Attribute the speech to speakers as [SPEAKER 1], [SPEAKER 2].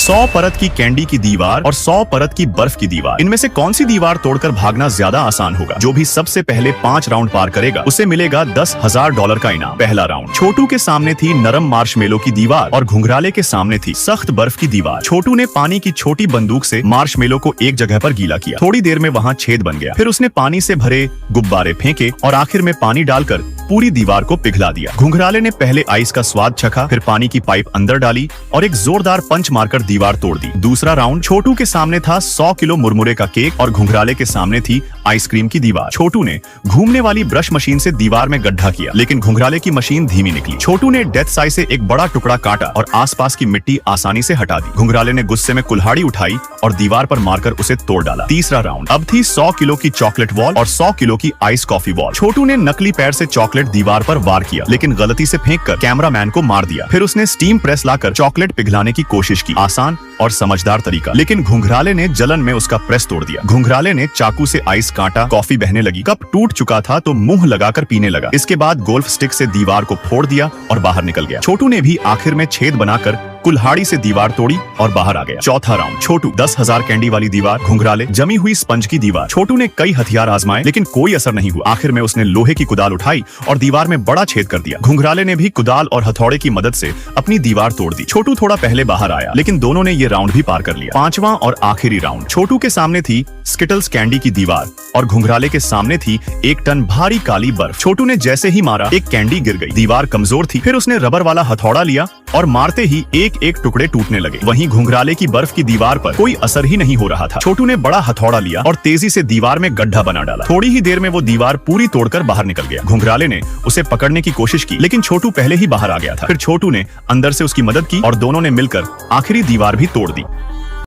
[SPEAKER 1] 100 परत की कैंडी की दीवार और 100 परत की बर्फ की दीवार, इनमें से कौन सी दीवार तोड़कर भागना ज्यादा आसान होगा? जो भी सबसे पहले 5 राउंड पार करेगा उसे मिलेगा $10,000 का इनाम। पहला राउंड। छोटू के सामने थी नरम मार्शमेलो की दीवार और घुंघराले के सामने थी सख्त बर्फ की दीवार। छोटू ने पानी की छोटी बंदूक से मार्शमेलो को एक जगह पर गीला किया। थोड़ी देर में वहाँ छेद बन गया। फिर उसने पानी से भरे गुब्बारे फेंके और आखिर में पानी डालकर पूरी दीवार को पिघला दिया। घुंघराले ने पहले आइस का स्वाद चखा, फिर पानी की पाइप अंदर डाली और एक जोरदार पंच मारकर दीवार तोड़ दी। दूसरा राउंड। छोटू के सामने था 100 किलो मुरमुरे का केक और घुंघराले के सामने थी आइसक्रीम की दीवार। छोटू ने घूमने वाली ब्रश मशीन से दीवार में गड्ढा किया, लेकिन घुंघराले की मशीन धीमी निकली। छोटू ने डेथ साई से एक बड़ा टुकड़ा काटा और आसपास की मिट्टी आसानी से हटा दी। घुंघराले ने गुस्से में कुल्हाड़ी उठाई और दीवार पर मारकर उसे तोड़ डाला। तीसरा राउंड। अब थी 100 किलो की चॉकलेट वॉल और 100 किलो की आइस कॉफी वॉल। छोटू ने नकली पैर से चॉकलेट दीवार पर वार किया, लेकिन गलती से फेंककर कैमरामैन को मार दिया। फिर उसने स्टीम प्रेस लाकर चॉकलेट पिघलाने की कोशिश की। आसान और समझदार तरीका, लेकिन घुंघराले ने जलन में उसका प्रेस तोड़ दिया। घुंघराले ने चाकू से आइस काटा, कॉफी बहने लगी। कप टूट चुका था तो मुंह लगाकर पीने लगा। इसके बाद गोल्फ स्टिक से दीवार को फोड़ दिया और बाहर निकल गया। छोटू ने भी आखिर में छेद बनाकर कुल्हाड़ी से दीवार तोड़ी और बाहर आ गया। चौथा राउंड। छोटू 10,000 कैंडी वाली दीवार, घुंघराले जमी हुई स्पंज की दीवार। छोटू ने कई हथियार आजमाए, लेकिन कोई असर नहीं हुआ। आखिर में उसने लोहे की कुदाल उठाई और दीवार में बड़ा छेद कर दिया। घुंघराले ने भी कुदाल और हथौड़े की मदद से अपनी दीवार तोड़ दी। छोटू थोड़ा पहले बाहर आया, लेकिन दोनों ने ये राउंड भी पार कर लिया। पांचवा और आखिरी राउंड। छोटू के सामने थी स्किटल्स कैंडी की दीवार और घुंघराले के सामने थी 1 टन भारी काली बर्फ। छोटू ने जैसे ही मारा, एक कैंडी गिर गई। दीवार कमजोर थी। फिर उसने रबर वाला हथौड़ा लिया और मारते ही एक एक टुकड़े टूटने लगे। वहीं घुंघराले की बर्फ की दीवार पर कोई असर ही नहीं हो रहा था। छोटू ने बड़ा हथौड़ा लिया और तेजी से दीवार में गड्ढा बना डाला। थोड़ी ही देर में वो दीवार पूरी तोड़कर बाहर निकल गया। घुंघराले ने उसे पकड़ने की कोशिश की, लेकिन छोटू पहले ही बाहर आ गया था। फिर छोटू ने अंदर से उसकी मदद की और दोनों ने मिलकर आखिरी दीवार भी तोड़ दी।